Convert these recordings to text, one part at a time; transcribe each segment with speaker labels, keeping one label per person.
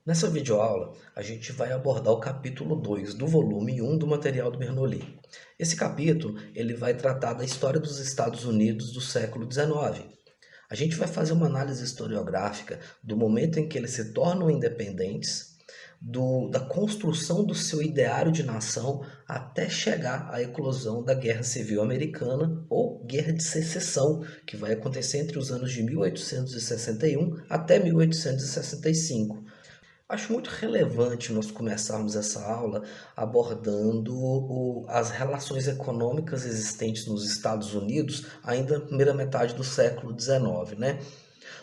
Speaker 1: Nessa videoaula, a gente vai abordar o capítulo 2 do volume 1 do material do Bernoulli. Esse capítulo ele vai tratar da história dos Estados Unidos do século XIX. A gente vai fazer uma análise historiográfica do momento em que eles se tornam independentes, da construção do seu ideário de nação até chegar à eclosão da Guerra Civil Americana ou Guerra de Secessão, que vai acontecer entre os anos de 1861 até 1865. Acho muito relevante nós começarmos essa aula abordando as relações econômicas existentes nos Estados Unidos ainda na primeira metade do século XIX, né?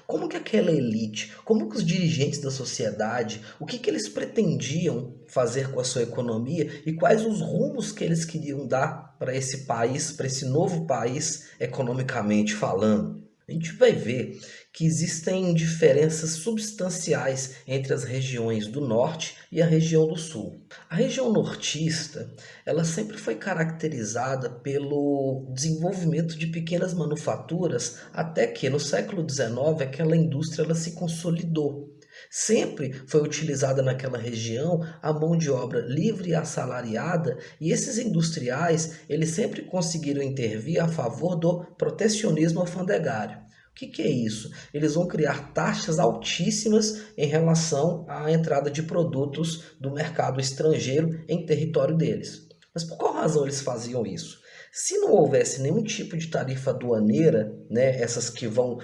Speaker 1: Como que aquela elite, como que os dirigentes da sociedade, o que eles pretendiam fazer com a sua economia e quais os rumos que eles queriam dar para esse país, para esse novo país, economicamente falando? A gente vai ver que existem diferenças substanciais entre as regiões do norte e a região do sul. A região nortista, ela sempre foi caracterizada pelo desenvolvimento de pequenas manufaturas, até que no século XIX aquela indústria ela se consolidou. Sempre foi utilizada naquela região a mão de obra livre e assalariada, e esses industriais eles sempre conseguiram intervir a favor do protecionismo alfandegário. O que é isso? Eles vão criar taxas altíssimas em relação à entrada de produtos do mercado estrangeiro em território deles. Mas por qual razão eles faziam isso? Se não houvesse nenhum tipo de tarifa aduaneira, né, essas que vão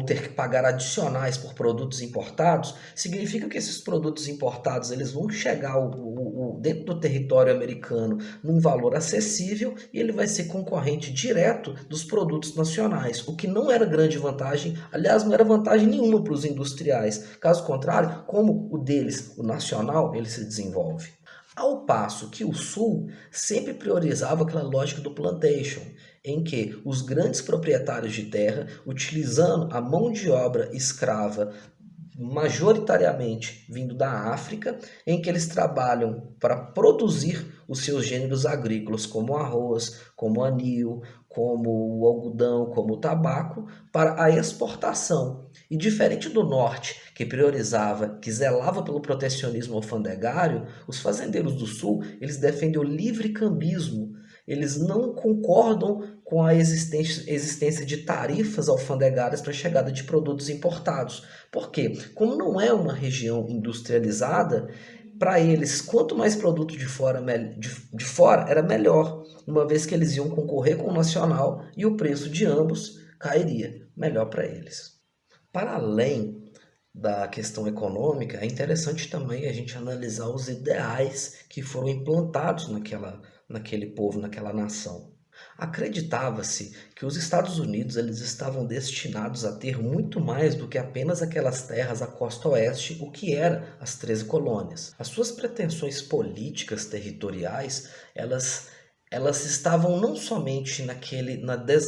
Speaker 1: ter que pagar adicionais por produtos importados, significa que esses produtos importados eles vão chegar dentro do território americano num valor acessível e ele vai ser concorrente direto dos produtos nacionais, o que não era grande vantagem, aliás, não era vantagem nenhuma para os industriais. Caso contrário, como o deles, o nacional, ele se desenvolve. Ao passo que o Sul sempre priorizava aquela lógica do plantation, em que os grandes proprietários de terra, utilizando a mão de obra escrava majoritariamente vindo da África, em que eles trabalham para produzir os seus gêneros agrícolas, como o arroz, como o anil, como o algodão, como o tabaco, para a exportação. E diferente do norte, que priorizava, que zelava pelo protecionismo alfandegário, os fazendeiros do sul, eles defendem o livre cambismo. Eles não concordam com a existência de tarifas alfandegárias para a chegada de produtos importados. Por quê? Como não é uma região industrializada, para eles, quanto mais produto de fora era melhor, uma vez que eles iam concorrer com o nacional e o preço de ambos cairia melhor para eles. Para além da questão econômica, é interessante também a gente analisar os ideais que foram implantados naquele povo, naquela nação. Acreditava-se que os Estados Unidos eles estavam destinados a ter muito mais do que apenas aquelas terras à costa oeste, o que era as 13 colônias. As suas pretensões políticas territoriais, elas estavam não somente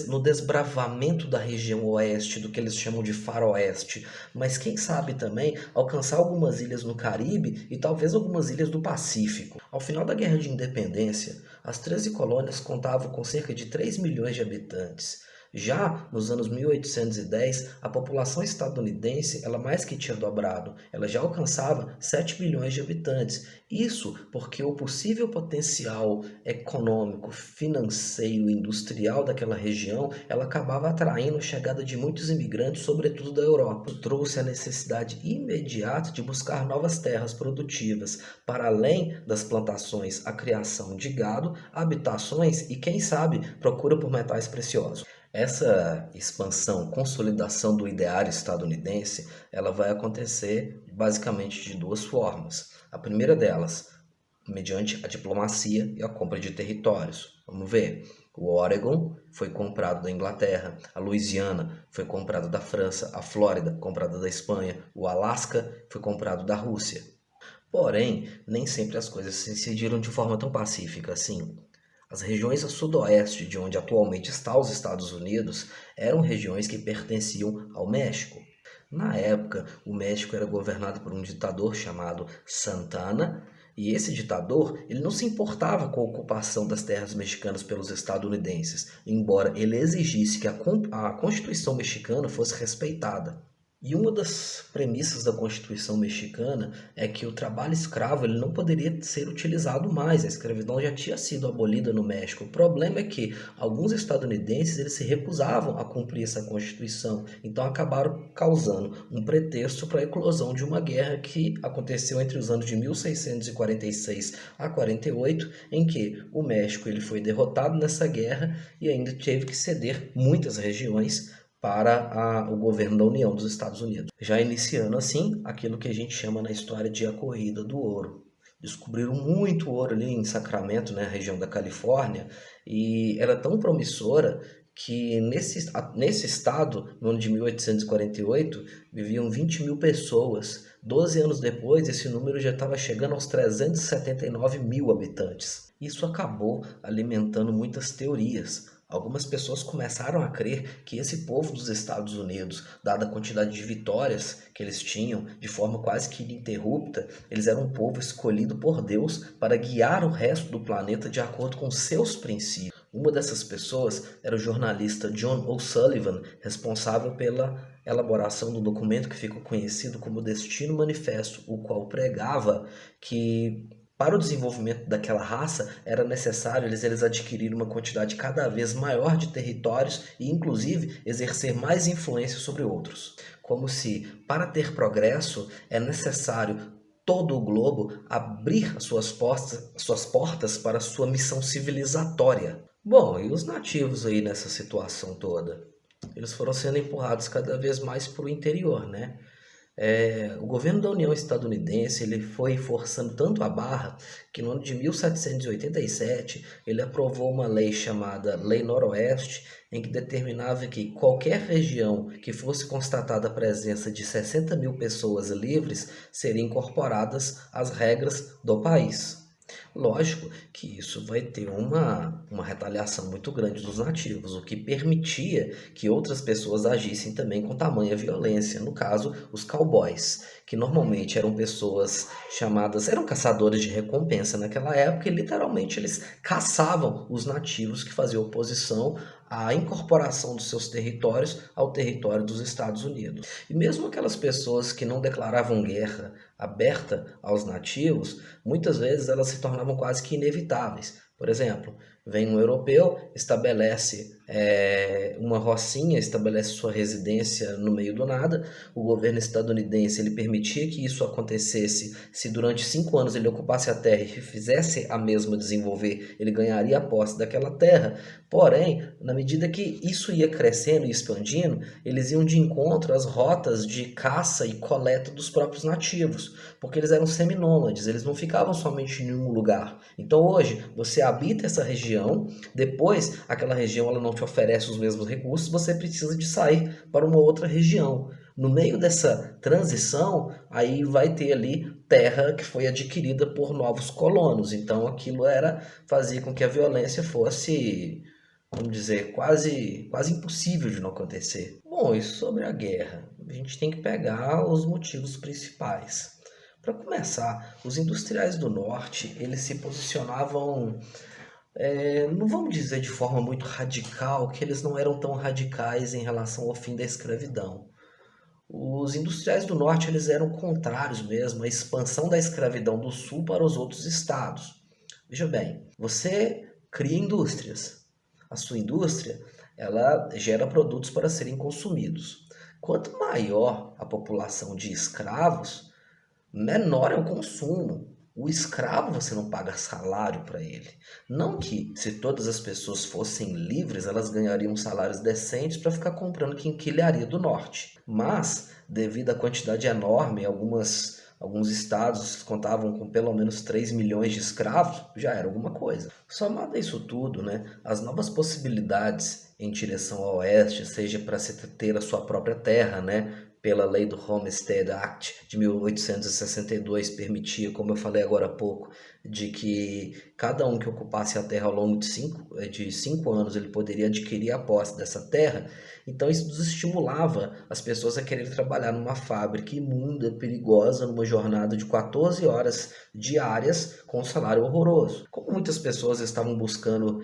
Speaker 1: no desbravamento da região oeste, do que eles chamam de faroeste, mas quem sabe também alcançar algumas ilhas no Caribe e talvez algumas ilhas do Pacífico. Ao final da Guerra de Independência, as 13 colônias contavam com cerca de 3 milhões de habitantes. Já nos anos 1810, a população estadunidense ela mais que tinha dobrado, ela já alcançava 7 milhões de habitantes. Isso porque o possível potencial econômico, financeiro e industrial daquela região, ela acabava atraindo a chegada de muitos imigrantes, sobretudo da Europa. Trouxe a necessidade imediata de buscar novas terras produtivas, para além das plantações, a criação de gado, habitações e, quem sabe, procura por metais preciosos. Essa expansão, consolidação do ideário estadunidense, ela vai acontecer basicamente de duas formas. A primeira delas, mediante a diplomacia e a compra de territórios. Vamos ver. O Oregon foi comprado da Inglaterra, a Louisiana foi comprada da França, a Flórida comprada da Espanha, o Alasca foi comprado da Rússia. Porém, nem sempre as coisas se decidiram de forma tão pacífica assim. As regiões a sudoeste de onde atualmente está os Estados Unidos eram regiões que pertenciam ao México. Na época, o México era governado por um ditador chamado Santa Anna, e esse ditador ele não se importava com a ocupação das terras mexicanas pelos estadunidenses, embora ele exigisse que a Constituição mexicana fosse respeitada. E uma das premissas da Constituição mexicana é que o trabalho escravo ele não poderia ser utilizado mais. A escravidão já tinha sido abolida no México. O problema é que alguns estadunidenses eles se recusavam a cumprir essa Constituição. Então acabaram causando um pretexto para a eclosão de uma guerra que aconteceu entre os anos de 1646 a 48, em que o México ele foi derrotado nessa guerra e ainda teve que ceder muitas regiões para o governo da União dos Estados Unidos. Já iniciando assim aquilo que a gente chama na história de a corrida do ouro. Descobriram muito ouro ali em Sacramento, né, região da Califórnia, e era tão promissora que nesse estado, no ano de 1848, viviam 20 mil pessoas. 12 anos depois, esse número já estava chegando aos 379 mil habitantes. Isso acabou alimentando muitas teorias. Algumas pessoas começaram a crer que esse povo dos Estados Unidos, dada a quantidade de vitórias que eles tinham, de forma quase que ininterrupta, eles eram um povo escolhido por Deus para guiar o resto do planeta de acordo com seus princípios. Uma dessas pessoas era o jornalista John O'Sullivan, responsável pela elaboração do documento que ficou conhecido como Destino Manifesto, o qual pregava que para o desenvolvimento daquela raça, era necessário eles adquirirem uma quantidade cada vez maior de territórios e, inclusive, exercer mais influência sobre outros. Como se, para ter progresso, é necessário todo o globo abrir as suas portas para a sua missão civilizatória. Bom, e os nativos aí nessa situação toda? Eles foram sendo empurrados cada vez mais para o interior, né? O governo da União Estadunidense ele foi forçando tanto a barra que no ano de 1787 ele aprovou uma lei chamada Lei Noroeste, em que determinava que qualquer região que fosse constatada a presença de 60 mil pessoas livres seriam incorporadas às regras do país. Lógico que isso vai ter uma retaliação muito grande dos nativos, o que permitia que outras pessoas agissem também com tamanha violência. No caso, os cowboys, que normalmente eram pessoas chamadas, eram caçadores de recompensa naquela época e literalmente eles caçavam os nativos que faziam oposição à incorporação dos seus territórios ao território dos Estados Unidos. E mesmo aquelas pessoas que não declaravam guerra aberta aos nativos, muitas vezes elas se tornavam quase que inevitáveis. Por exemplo, vem um europeu, estabelece uma rocinha, estabelece sua residência no meio do nada. O governo estadunidense ele permitia que isso acontecesse se durante 5 anos ele ocupasse a terra e fizesse a mesma desenvolver, ele ganharia a posse daquela terra. Porém, na medida que isso ia crescendo e expandindo, eles iam de encontro às rotas de caça e coleta dos próprios nativos, porque eles eram seminômades, eles não ficavam somente em um lugar. Então hoje, você habita essa região, depois aquela região ela não te oferece os mesmos recursos, você precisa de sair para uma outra região. No meio dessa transição, aí vai ter ali terra que foi adquirida por novos colonos. Então aquilo fazia com que a violência fosse, vamos dizer, quase impossível de não acontecer. Bom, e sobre a guerra? A gente tem que pegar os motivos principais. Para começar, os industriais do norte, eles se posicionavam, não vamos dizer de forma muito radical, que eles não eram tão radicais em relação ao fim da escravidão. Os industriais do norte eles eram contrários mesmo à expansão da escravidão do sul para os outros estados. Veja bem, você cria indústrias. A sua indústria ela gera produtos para serem consumidos. Quanto maior a população de escravos, menor é o consumo. O escravo você não paga salário para ele. Não que se todas as pessoas fossem livres, elas ganhariam salários decentes para ficar comprando quinquilharia do norte. Mas, devido à quantidade enorme, alguns estados contavam com pelo menos 3 milhões de escravos, já era alguma coisa. Somado a isso tudo, né, as novas possibilidades em direção ao oeste, seja para se ter a sua própria terra, né, pela lei do Homestead Act de 1862, permitia, como eu falei agora há pouco, de que cada um que ocupasse a terra ao longo de cinco anos ele poderia adquirir a posse dessa terra. Então isso desestimulava as pessoas a querer trabalhar numa fábrica imunda, perigosa, numa jornada de 14 horas diárias com um salário horroroso. Como muitas pessoas estavam buscando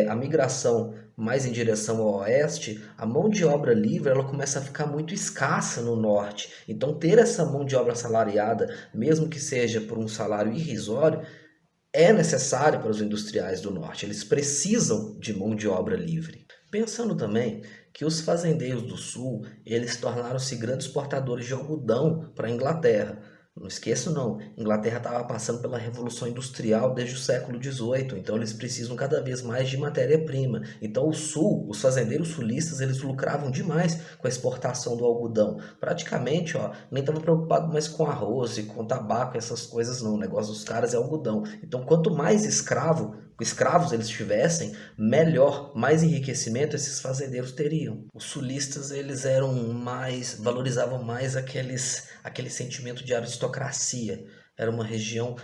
Speaker 1: a migração mais em direção ao oeste, a mão de obra livre ela começa a ficar muito escassa no norte. Então, ter essa mão de obra assalariada, mesmo que seja por um salário irrisório, é necessário para os industriais do norte. Eles precisam de mão de obra livre. Pensando também que os fazendeiros do sul, eles tornaram-se grandes exportadores de algodão para a Inglaterra. Não esqueço não, Inglaterra estava passando pela Revolução Industrial desde o século XVIII, então eles precisam cada vez mais de matéria-prima. Então o sul, os fazendeiros sulistas, eles lucravam demais com a exportação do algodão. Praticamente, ó, nem estava preocupado mais com arroz e com tabaco, essas coisas não. O negócio dos caras é algodão. Então quanto mais escravos eles tivessem, melhor, mais enriquecimento esses fazendeiros teriam. Os sulistas, eles valorizavam mais aquele sentimento de aristocracia. Era uma região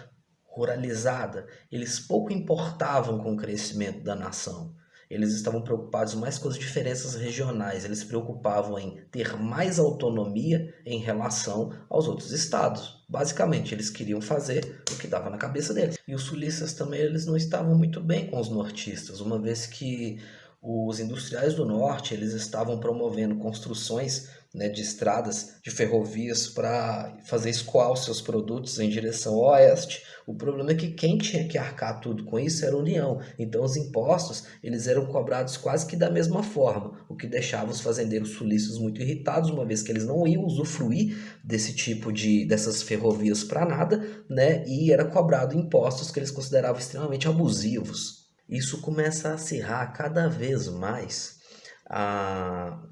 Speaker 1: ruralizada. Eles pouco importavam com o crescimento da nação. Eles estavam preocupados mais com as diferenças regionais, eles se preocupavam em ter mais autonomia em relação aos outros estados. Basicamente, eles queriam fazer o que dava na cabeça deles. E os sulistas também eles não estavam muito bem com os nortistas, uma vez que os industriais do norte eles estavam promovendo construções, né, de estradas, de ferrovias para fazer escoar os seus produtos em direção ao oeste. O problema é que quem tinha que arcar tudo com isso era a União. Então os impostos eles eram cobrados quase que da mesma forma, o que deixava os fazendeiros sulistas muito irritados, uma vez que eles não iam usufruir dessas ferrovias para nada, né? E era cobrado impostos que eles consideravam extremamente abusivos. Isso começa a acirrar cada vez mais,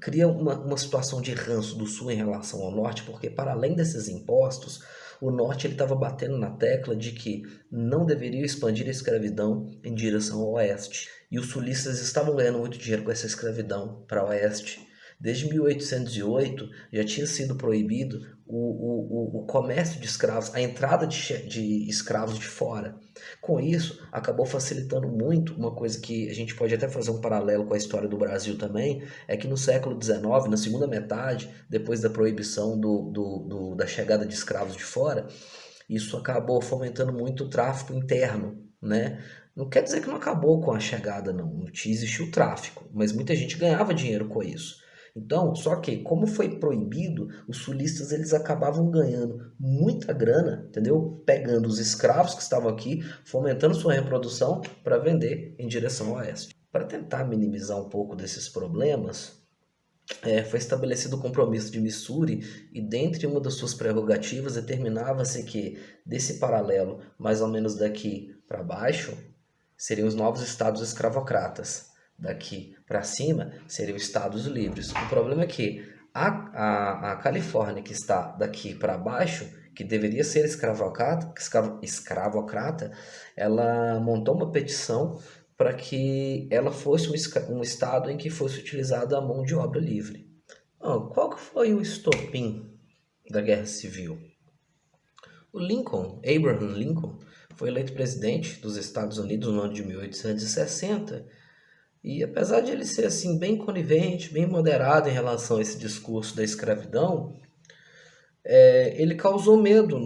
Speaker 1: cria uma situação de ranço do sul em relação ao norte, porque para além desses impostos, o norte estava batendo na tecla de que não deveria expandir a escravidão em direção ao oeste. E os sulistas estavam ganhando muito dinheiro com essa escravidão para o oeste. Desde 1808 já tinha sido proibido o comércio de escravos, a entrada de escravos de fora. Com isso, acabou facilitando muito uma coisa que a gente pode até fazer um paralelo com a história do Brasil também, é que no século XIX, na segunda metade, depois da proibição da chegada de escravos de fora, isso acabou fomentando muito o tráfico interno, né? Não quer dizer que não acabou com a chegada, não. Existiu o tráfico, mas muita gente ganhava dinheiro com isso. Então, só que como foi proibido, os sulistas eles acabavam ganhando muita grana, entendeu? Pegando os escravos que estavam aqui, fomentando sua reprodução para vender em direção ao oeste. Para tentar minimizar um pouco desses problemas, foi estabelecido o compromisso de Missouri e dentre uma das suas prerrogativas determinava-se que desse paralelo, mais ou menos daqui para baixo, seriam os novos estados escravocratas. Daqui para cima seriam estados livres. O problema é que a Califórnia, que está daqui para baixo, que deveria ser escravocrata, ela montou uma petição para que ela fosse um estado em que fosse utilizada a mão de obra livre. Qual que foi o estopim da Guerra Civil? O Abraham Lincoln, foi eleito presidente dos Estados Unidos no ano de 1860 e apesar de ele ser assim bem conivente, bem moderado em relação a esse discurso da escravidão, ele causou medo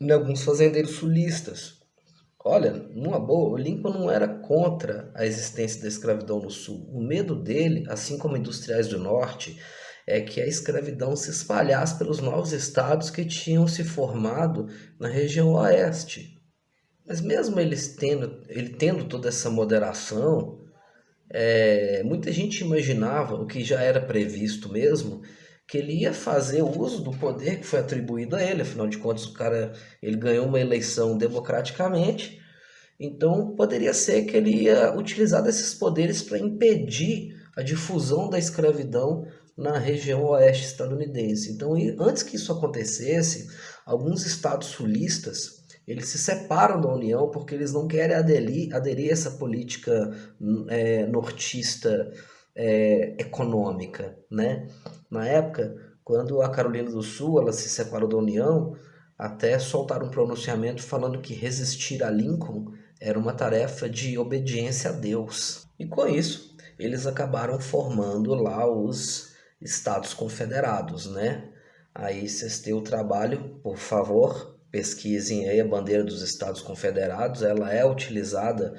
Speaker 1: em alguns fazendeiros sulistas. Olha, numa boa, o Lincoln não era contra a existência da escravidão no sul. O medo dele, assim como industriais do norte, é que a escravidão se espalhasse pelos novos estados que tinham se formado na região oeste. Mas mesmo ele tendo toda essa moderação, muita gente imaginava, o que já era previsto mesmo, que ele ia fazer uso do poder que foi atribuído a ele. Afinal de contas, o cara ele ganhou uma eleição democraticamente, então poderia ser que ele ia utilizar desses poderes para impedir a difusão da escravidão na região oeste estadunidense. Então, antes que isso acontecesse, alguns estados sulistas eles se separam da União porque eles não querem aderir a essa política nortista econômica, né? Na época, quando a Carolina do Sul ela se separou da União, até soltaram um pronunciamento falando que resistir a Lincoln era uma tarefa de obediência a Deus. E com isso, eles acabaram formando lá os Estados Confederados, né? Aí vocês têm o trabalho, por favor, pesquisem aí a bandeira dos Estados Confederados, ela é utilizada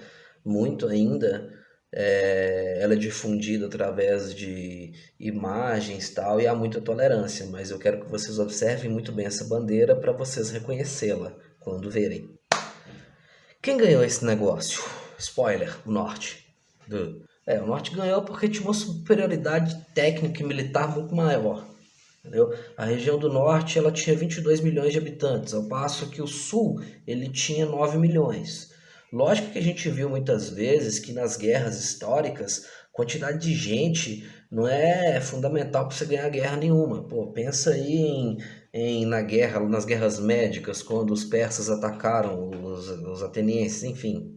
Speaker 1: muito ainda. Ela é difundida através de imagens e tal, e há muita tolerância, mas eu quero que vocês observem muito bem essa bandeira para vocês reconhecê-la quando verem. Quem ganhou esse negócio? Spoiler, o Norte. O Norte ganhou porque tinha uma superioridade técnica e militar muito maior. Entendeu? A região do Norte ela tinha 22 milhões de habitantes, ao passo que o Sul ele tinha 9 milhões. Lógico que a gente viu muitas vezes que nas guerras históricas, quantidade de gente não é fundamental para você ganhar guerra nenhuma. Pô, pensa aí nas guerras médicas, quando os persas atacaram os atenienses, enfim.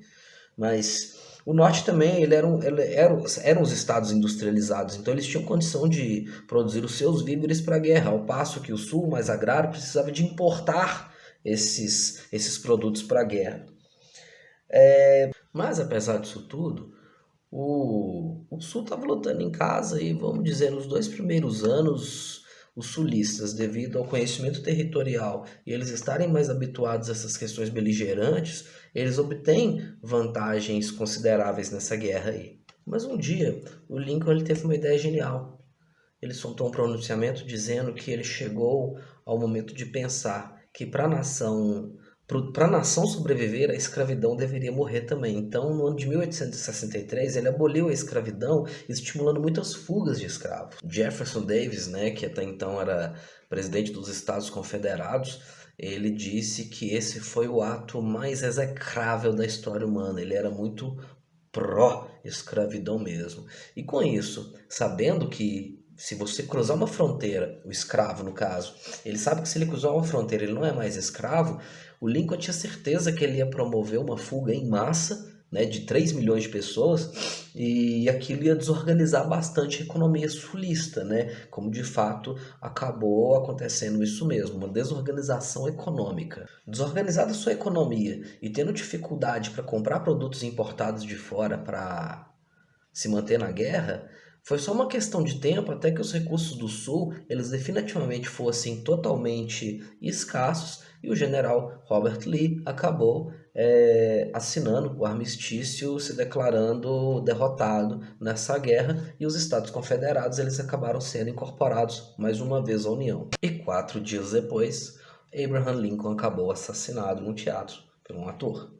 Speaker 1: Mas o norte também, eram os estados industrializados, então eles tinham condição de produzir os seus víveres para a guerra, ao passo que o sul, mais agrário, precisava de importar esses produtos para a guerra. Mas apesar disso tudo, o Sul estava lutando em casa e, vamos dizer, nos 2 primeiros anos, os sulistas, devido ao conhecimento territorial e eles estarem mais habituados a essas questões beligerantes, eles obtêm vantagens consideráveis nessa guerra aí. Mas um dia, o Lincoln ele teve uma ideia genial. Ele soltou um pronunciamento dizendo que ele chegou ao momento de pensar que para a nação sobreviver, a escravidão deveria morrer também. Então, no ano de 1863, ele aboliu a escravidão, estimulando muitas fugas de escravos. Jefferson Davis, né, que até então era presidente dos Estados Confederados, ele disse que esse foi o ato mais execrável da história humana. Ele era muito pró-escravidão mesmo. E com isso, sabendo que se você cruzar uma fronteira, o escravo no caso, ele sabe que se ele cruzar uma fronteira ele não é mais escravo, o Lincoln tinha certeza que ele ia promover uma fuga em massa, né, de 3 milhões de pessoas, e aquilo ia desorganizar bastante a economia sulista, né, como de fato acabou acontecendo isso mesmo, uma desorganização econômica. Desorganizada sua economia e tendo dificuldade para comprar produtos importados de fora para se manter na guerra, foi só uma questão de tempo até que os recursos do Sul eles definitivamente fossem totalmente escassos e o general Robert Lee acabou assinando o armistício, se declarando derrotado nessa guerra e os Estados Confederados eles acabaram sendo incorporados mais uma vez à União. E 4 dias depois, Abraham Lincoln acabou assassinado no teatro por um ator.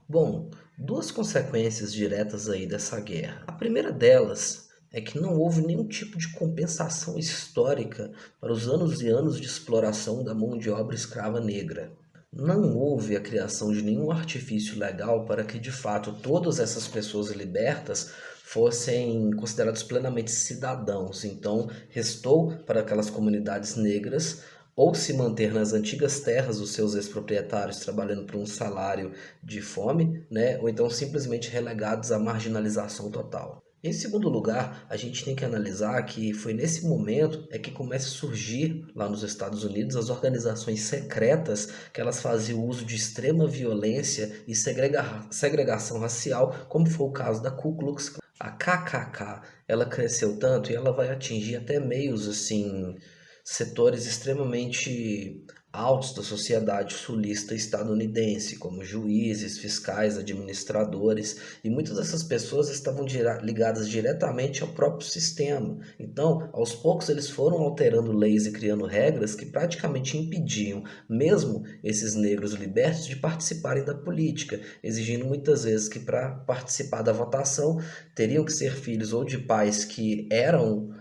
Speaker 1: Bom, duas consequências diretas aí dessa guerra. A primeira delas é que não houve nenhum tipo de compensação histórica para os anos e anos de exploração da mão de obra escrava negra. Não houve a criação de nenhum artifício legal para que, de fato, todas essas pessoas libertas fossem considerados plenamente cidadãos. Então, restou para aquelas comunidades negras ou se manter nas antigas terras dos seus ex-proprietários trabalhando por um salário de fome, né? Ou então simplesmente relegados à marginalização total. Em segundo lugar, a gente tem que analisar que foi nesse momento que começa a surgir lá nos Estados Unidos as organizações secretas que elas faziam uso de extrema violência e segregação racial, como foi o caso da Ku Klux Klan. A KKK, ela cresceu tanto e ela vai atingir até meios assim, setores extremamente altos da sociedade sulista estadunidense, como juízes, fiscais, administradores, e muitas dessas pessoas estavam ligadas diretamente ao próprio sistema. Então, aos poucos, eles foram alterando leis e criando regras que praticamente impediam, mesmo esses negros libertos, de participarem da política, exigindo muitas vezes que para participar da votação teriam que ser filhos ou de pais que eram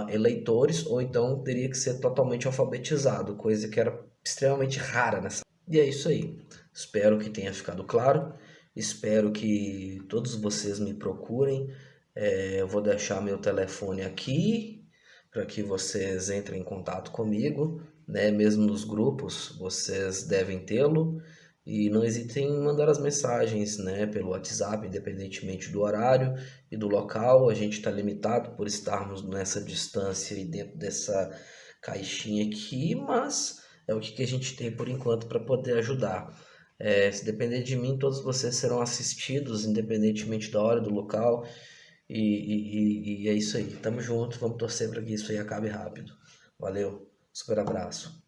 Speaker 1: eleitores, ou então teria que ser totalmente alfabetizado, coisa que era extremamente rara nessa. E é isso aí. Espero que tenha ficado claro. Espero que todos vocês me procurem. Eu vou deixar meu telefone aqui para que vocês entrem em contato comigo, né? Mesmo nos grupos, vocês devem tê-lo. E não hesitem em mandar as mensagens, né, pelo WhatsApp, independentemente do horário e do local. A gente está limitado por estarmos nessa distância e dentro dessa caixinha aqui, mas é o que a gente tem por enquanto para poder ajudar. Se depender de mim, todos vocês serão assistidos, independentemente da hora, do local. E é isso aí. Tamo junto, vamos torcer para que isso aí acabe rápido. Valeu, super abraço.